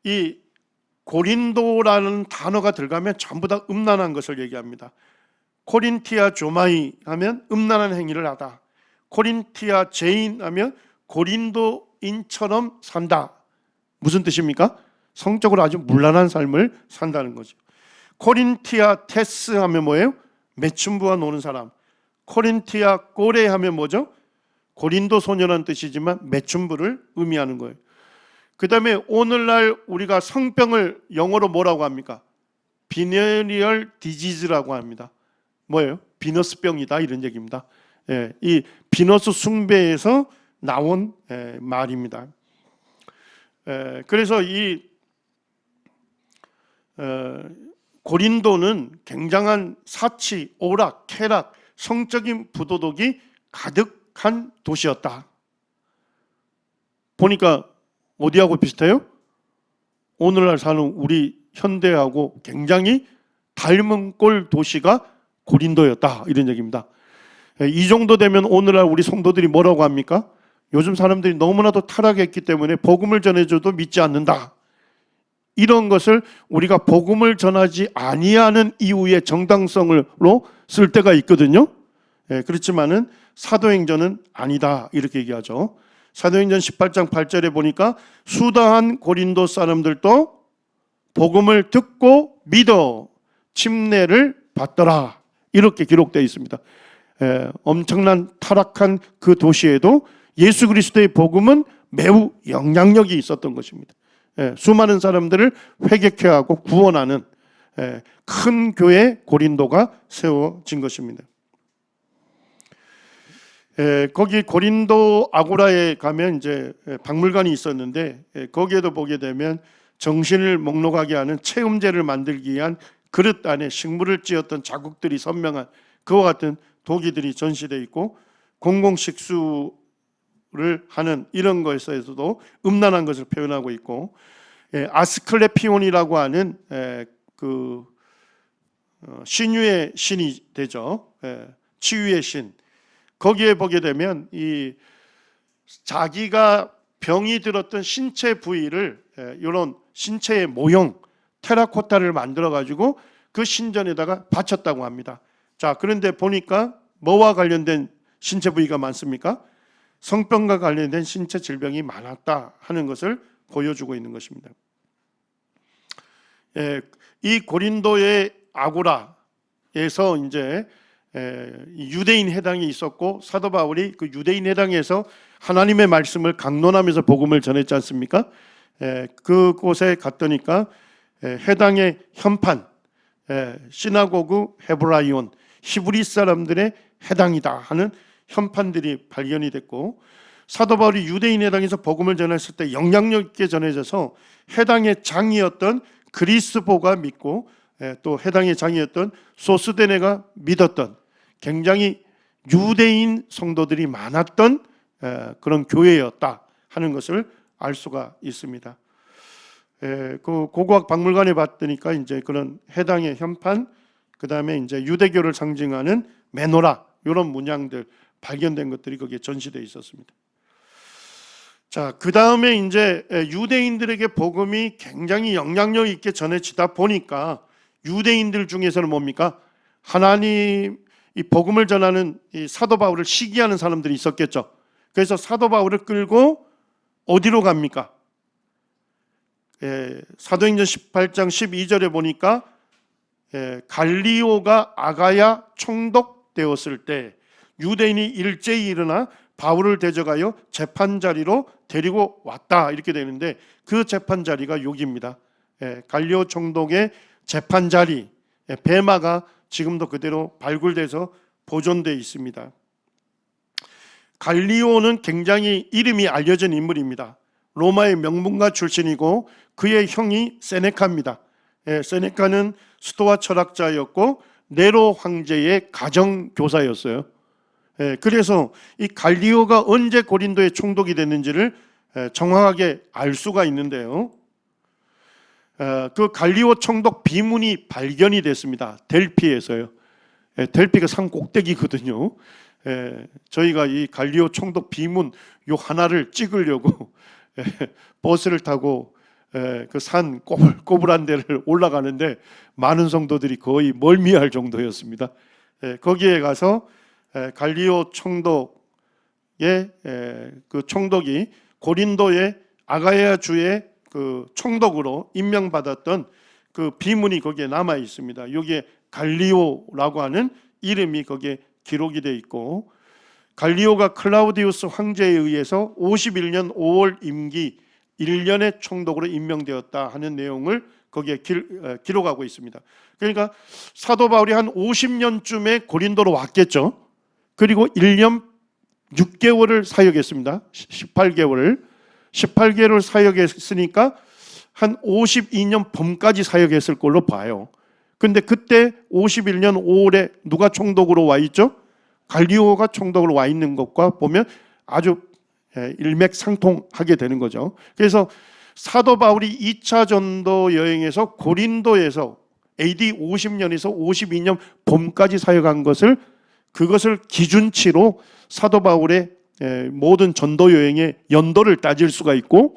이 고린도라는 단어가 들어가면 전부 다 음란한 것을 얘기합니다. 코린티아 조마이 하면 음란한 행위를 하다. 코린티아 제인 하면 고린도인처럼 산다. 무슨 뜻입니까? 성적으로 아주 문란한 삶을 산다는 거죠. 코린티아 테스 하면 뭐예요? 매춘부와 노는 사람. 코린티아 꼬레 하면 뭐죠? 고린도 소녀라는 뜻이지만 매춘부를 의미하는 거예요. 그 다음에 오늘날 우리가 성병을 영어로 뭐라고 합니까? 비너리얼 디지즈라고 합니다. 뭐예요? 비너스병이다 이런 얘기입니다. 이 비너스 숭배에서 나온 말입니다. 그래서 이 고린도는 굉장한 사치, 오락, 쾌락, 성적인 부도덕이 가득한 도시였다. 보니까 어디하고 비슷해요? 오늘날 사는 우리 현대하고 굉장히 닮은 꼴 도시가 고린도였다 이런 얘기입니다. 이 정도 되면 오늘날 우리 성도들이 뭐라고 합니까? 요즘 사람들이 너무나도 타락했기 때문에 복음을 전해줘도 믿지 않는다. 이런 것을 우리가 복음을 전하지 아니하는 이유의 정당성으로 쓸 때가 있거든요. 그렇지만은 사도행전은 아니다 이렇게 얘기하죠. 사도행전 18장 8절에 보니까 수다한 고린도 사람들도 복음을 듣고 믿어 침례를 받더라 이렇게 기록되어 있습니다. 엄청난 타락한 그 도시에도 예수 그리스도의 복음은 매우 영향력이 있었던 것입니다. 수많은 사람들을 회개케 하고 구원하는 큰 교회 고린도가 세워진 것입니다. 거기 고린도 아고라에 가면 이제 박물관이 있었는데 거기에도 보게 되면 정신을 먹록하게 하는 체험제를 만들기 위한 그릇 안에 식물을 찧었던 자국들이 선명한 그와 같은 도기들이 전시되어 있고 공공식수를 하는 이런 것에서도 음란한 것을 표현하고 있고 아스클레피온이라고 하는 그 신유의 신이 되죠. 치유의 신. 거기에 보게 되면 이 자기가 병이 들었던 신체 부위를 이런 신체의 모형 테라코타를 만들어 가지고 그 신전에다가 바쳤다고 합니다. 자, 그런데 보니까 뭐와 관련된 신체 부위가 많습니까? 성병과 관련된 신체 질병이 많았다 하는 것을 보여주고 있는 것입니다. 이 고린도의 아고라에서 이제 유대인 회당이 있었고 사도 바울이 그 유대인 회당에서 하나님의 말씀을 강론하면서 복음을 전했지 않습니까? 그곳에 갔더니까 회당의 현판 시나고그 헤브라이온 히브리 사람들의 회당이다 하는 현판들이 발견이 됐고 사도 바울이 유대인 회당에서 복음을 전했을 때 영향력 있게 전해져서 회당의 장이었던 그리스보가 믿고 또 회당의 장이었던 소스데네가 믿었던 굉장히 유대인 성도들이 많았던 그런 교회였다 하는 것을 알 수가 있습니다. 그 고고학 박물관에 봤더니까 이제 그런 회당의 현판, 그 다음에 이제 유대교를 상징하는 메노라 이런 문양들 발견된 것들이 거기에 전시되어 있었습니다. 자, 그 다음에 이제 유대인들에게 복음이 굉장히 영향력 있게 전해지다 보니까 유대인들 중에서는 뭡니까? 하나님 이 복음을 전하는 이 사도 바울을 시기하는 사람들이 있었겠죠. 그래서 사도 바울을 끌고 어디로 갑니까? 사도행전 18장 12절에 보니까 갈리오가 아가야 총독되었을 때 유대인이 일제히 일어나 바울을 대적하여 재판자리로 데리고 왔다 이렇게 되는데 그 재판자리가 여기입니다. 갈리오 총독의 재판자리 베마가 지금도 그대로 발굴돼서 보존되어 있습니다. 갈리오는 굉장히 이름이 알려진 인물입니다. 로마의 명문가 출신이고 그의 형이 세네카입니다. 세네카는 스토아 철학자였고 네로 황제의 가정교사였어요. 그래서 이 갈리오가 언제 고린도의 총독이 됐는지를 정확하게 알 수가 있는데요. 그 갈리오 총독 비문이 발견이 됐습니다. 델피에서요. 델피가 산 꼭대기거든요. 저희가 이 갈리오 총독 비문 요 하나를 찍으려고 버스를 타고 그 산 꼬불꼬불한 데를 올라가는데 많은 성도들이 거의 멀미할 정도였습니다. 거기에 가서 갈리오 총독의 그 총독이 고린도의 아가야 주의 그 총독으로 임명받았던 그 비문이 거기에 남아 있습니다. 여기에 갈리오라고 하는 이름이 거기에 기록이 되어 있고 갈리오가 클라우디우스 황제에 의해서 51년 5월 임기 1년의 총독으로 임명되었다 하는 내용을 거기에 기록하고 있습니다. 그러니까 사도 바울이 한 50년쯤에 고린도로 왔겠죠. 그리고 1년 6개월을 사역했습니다. 18개월을 사역했으니까 한 52년 봄까지 사역했을 걸로 봐요. 근데 그때 51년 5월에 누가 총독으로 와 있죠? 갈리오가 총독으로 와 있는 것과 보면 아주 일맥상통하게 되는 거죠. 그래서 사도 바울이 2차 전도 여행에서 고린도에서 AD 50년에서 52년 봄까지 사역한 그것을 기준치로 사도 바울의 모든 전도 여행의 연도를 따질 수가 있고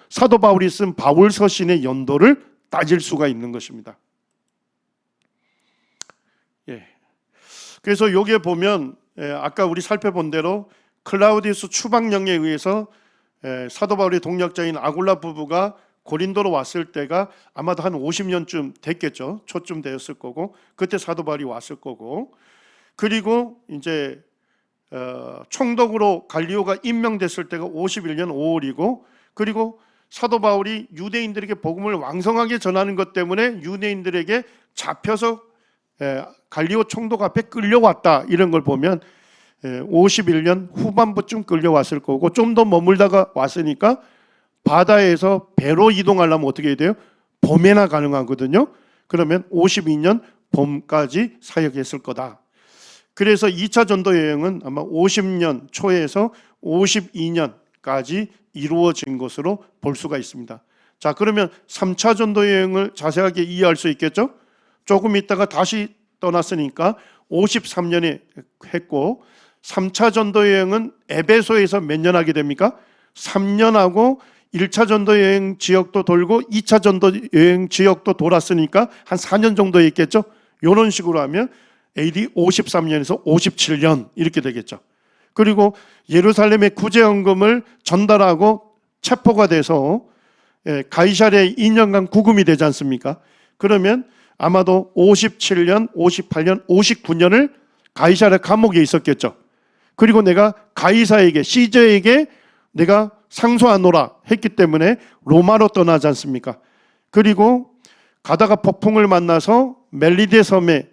사도 바울이 쓴 바울 서신의 연도를 따질 수가 있는 것입니다. 그래서 여기에 보면 아까 우리 살펴본 대로 클라우디우스 추방령에 의해서 사도 바울의 동역자인 아굴라 부부가 고린도로 왔을 때가 아마도 한 50년쯤 됐겠죠. 초쯤 되었을 거고 그때 사도 바울이 왔을 거고 그리고 이제 총독으로 갈리오가 임명됐을 때가 51년 5월이고 그리고 사도 바울이 유대인들에게 복음을 왕성하게 전하는 것 때문에 유대인들에게 잡혀서 갈리오 총독 앞에 끌려왔다 이런 걸 보면 51년 후반부쯤 끌려왔을 거고 좀 더 머물다가 왔으니까 바다에서 배로 이동하려면 어떻게 해야 돼요? 봄에나 가능하거든요. 그러면 52년 봄까지 사역했을 거다. 그래서 2차 전도 여행은 아마 50년 초에서 52년까지 이루어진 것으로 볼 수가 있습니다. 자, 그러면 3차 전도 여행을 자세하게 이해할 수 있겠죠? 조금 있다가 다시 떠났으니까 53년에 했고 3차 전도 여행은 에베소에서 몇 년 하게 됩니까? 3년 하고 1차 전도 여행 지역도 돌고 2차 전도 여행 지역도 돌았으니까 한 4년 정도 있겠죠? 이런 식으로 하면 AD 53년에서 57년 이렇게 되겠죠. 그리고 예루살렘에 구제헌금을 전달하고 체포가 돼서 가이사랴에 2년간 구금이 되지 않습니까? 그러면 아마도 57년, 58년, 59년을 가이사랴 감옥에 있었겠죠. 그리고 내가 가이사에게 시저에게 내가 상소하노라 했기 때문에 로마로 떠나지 않습니까? 그리고 가다가 폭풍을 만나서 멜리데 섬에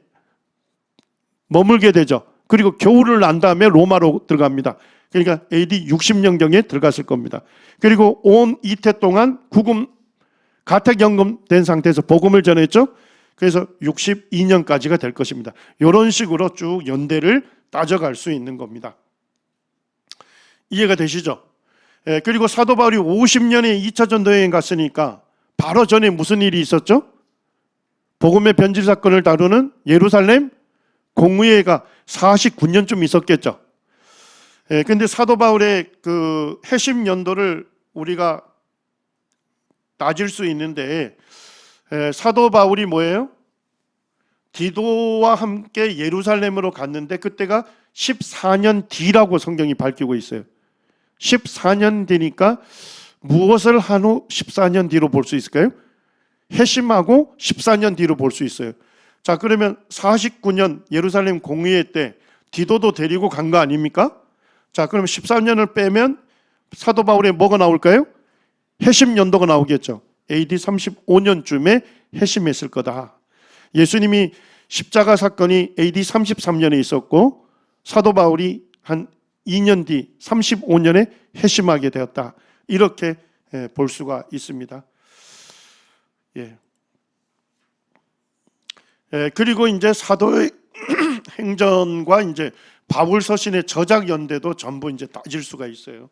머물게 되죠. 그리고 겨울을 난 다음에 로마로 들어갑니다. 그러니까 AD 60년경에 들어갔을 겁니다. 그리고 온 이태 동안 구금 가택연금 된 상태에서 복음을 전했죠. 그래서 62년까지가 될 것입니다. 이런 식으로 쭉 연대를 따져갈 수 있는 겁니다. 이해가 되시죠? 그리고 사도 바울이 50년에 2차 전도 여행 갔으니까 바로 전에 무슨 일이 있었죠? 복음의 변질 사건을 다루는 예루살렘 공의회가 49년쯤 있었겠죠. 근데 사도 바울의 그 해심 연도를 우리가 따질 수 있는데 사도 바울이 뭐예요? 디도와 함께 예루살렘으로 갔는데 그때가 14년 뒤라고 성경이 밝히고 있어요. 14년 뒤니까 무엇을 한 후 14년 뒤로 볼 수 있을까요? 해심하고 14년 뒤로 볼 수 있어요. 자, 그러면 49년 예루살렘 공의회 때 디도도 데리고 간 거 아닙니까? 자, 그러면 14년을 빼면 사도 바울에 뭐가 나올까요? 해심 연도가 나오겠죠. AD 35년쯤에 해심했을 거다. 예수님이 십자가 사건이 AD 33년에 있었고 사도 바울이 한 2년 뒤 35년에 해심하게 되었다. 이렇게 볼 수가 있습니다. 그리고 이제 사도의 행전과 이제 바울 서신의 저작 연대도 전부 이제 따질 수가 있어요.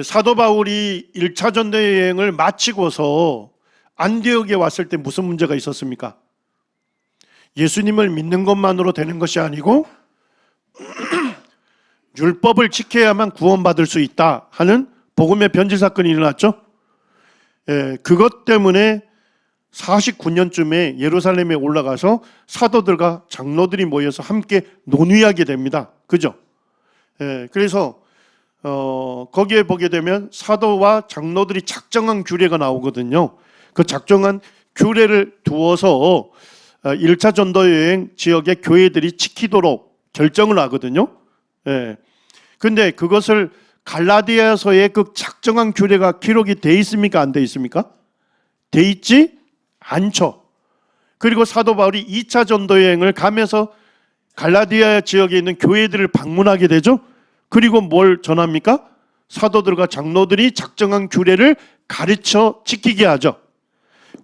사도 바울이 1차 전도 여행을 마치고서 안디옥에 왔을 때 무슨 문제가 있었습니까? 예수님을 믿는 것만으로 되는 것이 아니고 율법을 지켜야만 구원받을 수 있다 하는 복음의 변질 사건이 일어났죠. 그것 때문에 49년쯤에 예루살렘에 올라가서 사도들과 장로들이 모여서 함께 논의하게 됩니다. 그죠? 그래서 거기에 보게 되면 사도와 장로들이 작정한 규례가 나오거든요. 그 작정한 규례를 두어서 1차 전도 여행 지역의 교회들이 지키도록 결정을 하거든요. 예. 근데 그것을 갈라디아서의 그 작정한 규례가 기록이 돼 있습니까? 안 돼 있습니까? 돼 있지 않죠. 그리고 사도 바울이 2차 전도 여행을 가면서 갈라디아 지역에 있는 교회들을 방문하게 되죠. 그리고 뭘 전합니까? 사도들과 장로들이 작정한 규례를 가르쳐 지키게 하죠.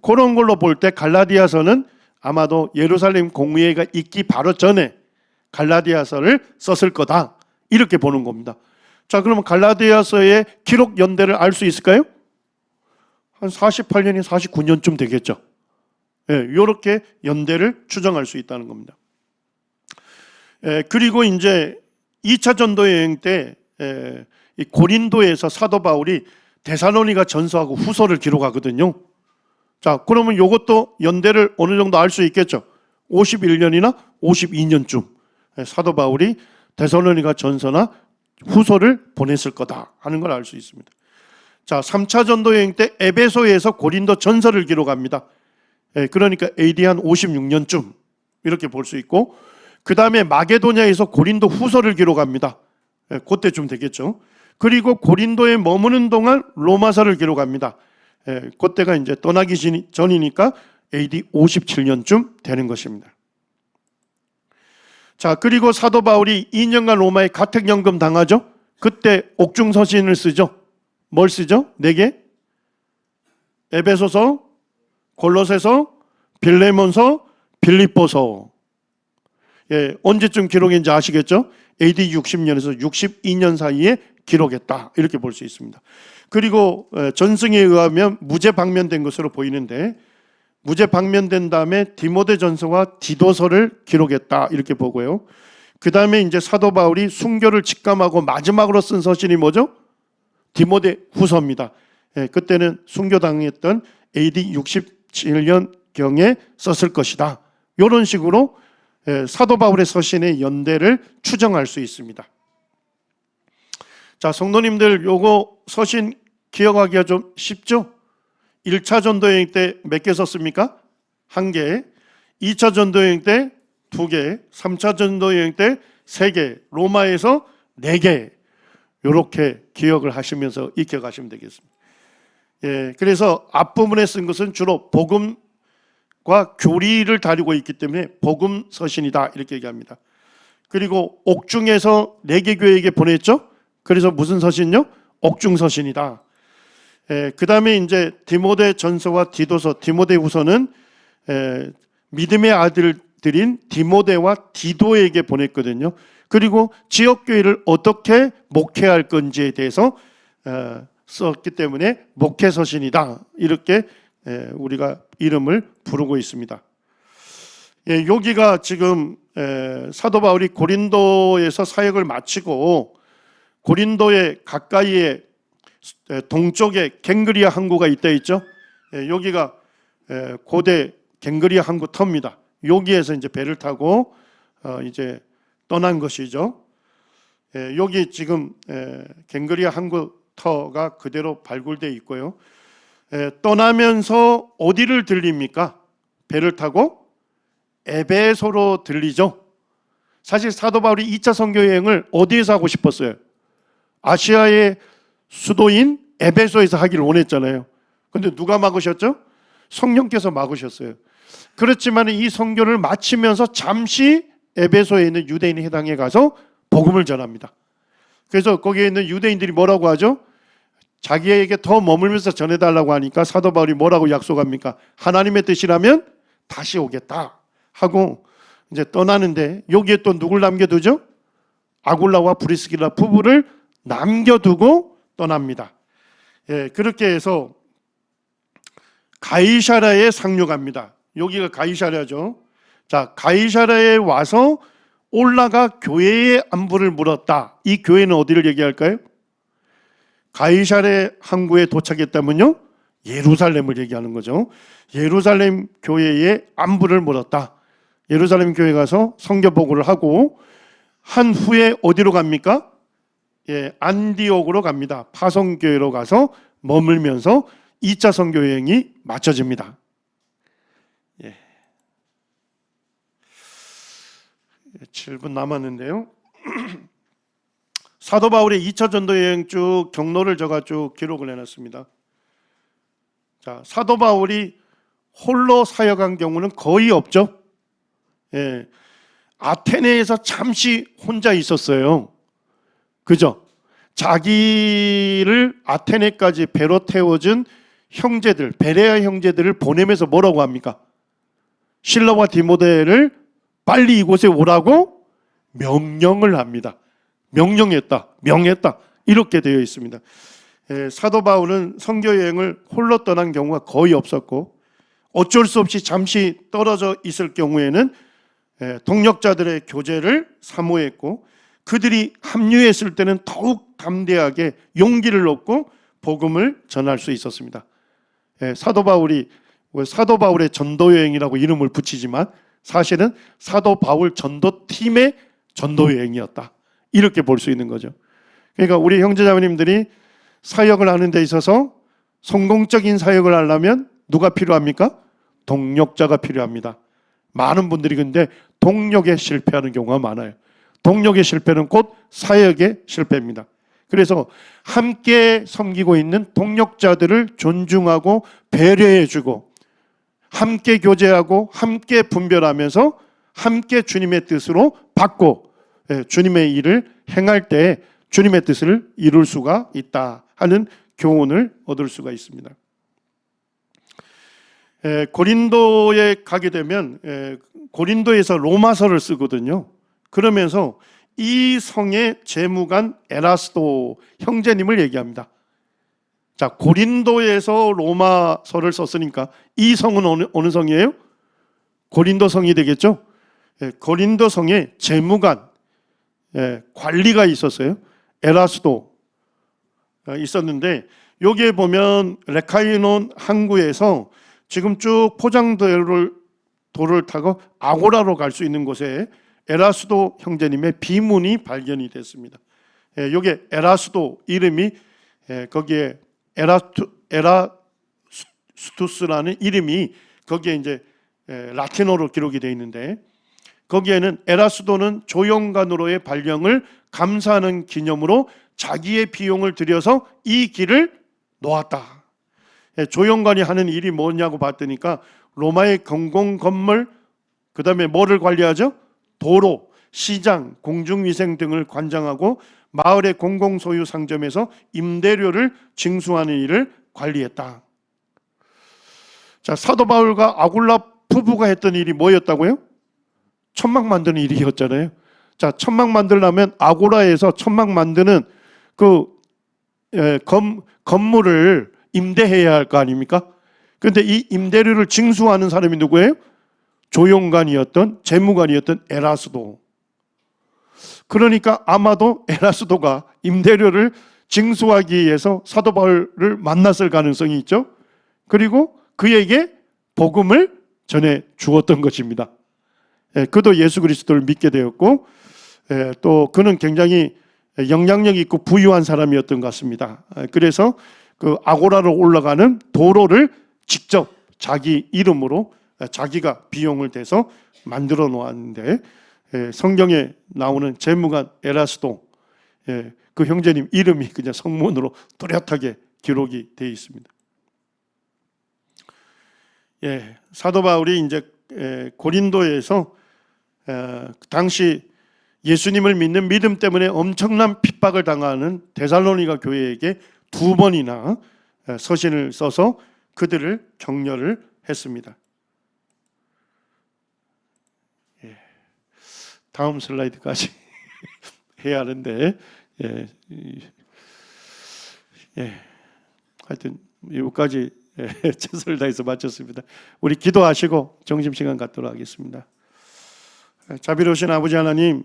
그런 걸로 볼 때 갈라디아서는 아마도 예루살렘 공의회가 있기 바로 전에 갈라디아서를 썼을 거다, 이렇게 보는 겁니다. 자, 그러면 갈라디아서의 기록 연대를 알 수 있을까요? 한 48년이 49년쯤 되겠죠. 예, 이렇게 연대를 추정할 수 있다는 겁니다. 그리고 이제 2차 전도 여행 때 이 고린도에서 사도 바울이 데살로니가 전서하고 후서를 기록하거든요. 자, 그러면 이것도 연대를 어느 정도 알 수 있겠죠. 51년이나 52년쯤 사도 바울이 데살로니가 전서나 후서를 보냈을 거다 하는 걸 알 수 있습니다. 자, 3차 전도 여행 때 에베소에서 고린도 전서를 기록합니다. 그러니까 AD 한 56년쯤 이렇게 볼 수 있고, 그 다음에 마게도냐에서 고린도 후서를 기록합니다. 그때쯤 되겠죠. 그리고 고린도에 머무는 동안 로마서를 기록합니다. 그때가 이제 떠나기 전이니까 AD 57년쯤 되는 것입니다. 자, 그리고 사도 바울이 2년간 로마에 가택연금 당하죠. 그때 옥중서신을 쓰죠. 뭘 쓰죠? 4개? 에베소서, 골로새서, 빌레몬서, 빌립보서. 언제쯤 기록인지 아시겠죠? AD 60년에서 62년 사이에 기록했다, 이렇게 볼 수 있습니다. 그리고 전승에 의하면 무죄 방면된 것으로 보이는데, 무죄 방면된 다음에 디모데전서와 디도서를 기록했다, 이렇게 보고요. 그 다음에 이제 사도 바울이 순교를 직감하고 마지막으로 쓴 서신이 뭐죠? 디모데 후서입니다. 그때는 순교당했던 AD 67년경에 썼을 것이다. 이런 식으로 사도 바울의 서신의 연대를 추정할 수 있습니다. 자, 성도님들, 요거 서신 기억하기가 좀 쉽죠? 1차 전도여행 때 몇 개 썼습니까? 1개. 2차 전도여행 때 2개. 3차 전도여행 때 3개. 로마에서 4개. 이렇게 기억을 하시면서 익혀가시면 되겠습니다. 그래서 앞부분에 쓴 것은 주로 복음과 교리를 다루고 있기 때문에 복음 서신이다, 이렇게 얘기합니다. 그리고 옥중에서 4개 교회에게 보냈죠. 그래서 무슨 서신요? 옥중 서신이다. 그 다음에 이제 디모데 전서와 디도서, 디모데 후서는 믿음의 아들들인 디모데와 디도에게 보냈거든요. 그리고 지역교회를 어떻게 목회할 건지에 대해서 썼기 때문에 목회서신이다, 이렇게 우리가 이름을 부르고 있습니다. 여기가 지금 사도 바울이 고린도에서 사역을 마치고 고린도의 가까이에 동쪽에 갱그리아 항구가 있다 있죠. 여기가 고대 갱그리아 항구 터입니다. 여기에서 이제 배를 타고 이제 떠난 것이죠. 여기 지금 갱그리아 항구 터가 그대로 발굴되어 있고요. 떠나면서 어디를 들립니까? 배를 타고 에베소로 들리죠. 사실 사도 바울이 2차 선교 여행을 어디에서 하고 싶었어요? 아시아의 수도인 에베소에서 하기를 원했잖아요. 그런데 누가 막으셨죠? 성령께서 막으셨어요. 그렇지만 이 선교를 마치면서 잠시 에베소에 있는 유대인 회당에 가서 복음을 전합니다. 그래서 거기에 있는 유대인들이 뭐라고 하죠? 자기에게 더 머물면서 전해달라고 하니까 사도 바울이 뭐라고 약속합니까? 하나님의 뜻이라면 다시 오겠다 하고 이제 떠나는데, 여기에 또 누굴 남겨두죠? 아굴라와 브리스길라 부부를 남겨두고 떠납니다. 그렇게 해서 가이사랴에 상륙합니다. 여기가 가이사랴죠. 자, 가이사랴에 와서 올라가 교회의 안부를 물었다. 이 교회는 어디를 얘기할까요? 가이사랴 항구에 도착했다면요, 예루살렘을 얘기하는 거죠. 예루살렘 교회의 안부를 물었다. 예루살렘 교회 가서 선교 보고를 하고 한 후에 어디로 갑니까? 안디옥으로 갑니다. 파송교회로 가서 머물면서 2차 선교 여행이 마쳐집니다. 7분 남았는데요. 사도 바울의 2차 전도 여행 쭉 경로를 제가 쭉 기록을 해놨습니다. 자, 사도 바울이 홀로 사역한 경우는 거의 없죠. 아테네에서 잠시 혼자 있었어요. 그죠? 자기를 아테네까지 배로 태워준 형제들, 베레아 형제들을 보내면서 뭐라고 합니까? 실라와 디모데를 빨리 이곳에 오라고 명령을 합니다. 명했다 이렇게 되어 있습니다. 사도 바울은 선교 여행을 홀로 떠난 경우가 거의 없었고, 어쩔 수 없이 잠시 떨어져 있을 경우에는 동역자들의 교제를 사모했고, 그들이 합류했을 때는 더욱 담대하게 용기를 얻고 복음을 전할 수 있었습니다. 사도 바울의 전도 여행이라고 이름을 붙이지만 사실은 사도 바울 전도팀의 전도 여행이었다, 이렇게 볼 수 있는 거죠. 그러니까 우리 형제자매님들이 사역을 하는 데 있어서 성공적인 사역을 하려면 누가 필요합니까? 동력자가 필요합니다. 많은 분들이 근데 동력에 실패하는 경우가 많아요. 동력의 실패는 곧 사역의 실패입니다. 그래서 함께 섬기고 있는 동력자들을 존중하고 배려해주고, 함께 교제하고 함께 분별하면서 함께 주님의 뜻으로 받고 주님의 일을 행할 때 주님의 뜻을 이룰 수가 있다 하는 교훈을 얻을 수가 있습니다. 고린도에 가게 되면 고린도에서 로마서를 쓰거든요. 그러면서 이 성의 재무관 에라스도 형제님을 얘기합니다. 자, 고린도에서 로마서를 썼으니까 이 성은 어느 성이에요? 고린도 성이 되겠죠? 고린도 성에 재무관, 관리가 있었어요. 에라스도 있었는데, 여기에 보면 레카이논 항구에서 지금 쭉 포장도로를 타고 아고라로 갈 수 있는 곳에 에라스도 형제님의 비문이 발견이 됐습니다. 여기 에라스도 이름이 거기에 에라스투스라는 이름이 거기에 이제 라틴어로 기록이 되어 있는데, 거기에는 에라스도는 조용관으로의 발령을 감사하는 기념으로 자기의 비용을 들여서 이 길을 놓았다. 조용관이 하는 일이 뭐냐고 봤더니까 로마의 공공 건물, 그 다음에 뭐를 관리하죠? 도로, 시장, 공중위생 등을 관장하고 마을의 공공소유 상점에서 임대료를 징수하는 일을 관리했다. 자, 사도 바울과 아굴라 부부가 했던 일이 뭐였다고요? 천막 만드는 일이었잖아요. 자, 천막 만들려면 아고라에서 천막 만드는 그 건물을 임대해야 할 거 아닙니까? 그런데 이 임대료를 징수하는 사람이 누구예요? 조용관이었던, 재무관이었던 에라스도. 그러니까 아마도 에라스도가 임대료를 징수하기 위해서 사도 바울을 만났을 가능성이 있죠. 그리고 그에게 복음을 전해 주었던 것입니다. 그도 예수 그리스도를 믿게 되었고, 또 그는 굉장히 영향력 있고 부유한 사람이었던 것 같습니다. 그래서 그 아고라로 올라가는 도로를 직접 자기 이름으로 자기가 비용을 대서 만들어 놓았는데, 성경에 나오는 재무관 에라스도, 그 형제님 이름이 그냥 성문으로 뚜렷하게 기록이 되어 있습니다. 사도 바울이 이제 고린도에서 당시 예수님을 믿는 믿음 때문에 엄청난 핍박을 당하는 데살로니가 교회에게 2번이나 서신을 써서 그들을 격려를 했습니다. 다음 슬라이드까지 해야 하는데, 하여튼 여기까지 최선을 다해서 마쳤습니다. 우리 기도하시고 점심시간 갖도록 하겠습니다. 자비로우신 아버지 하나님,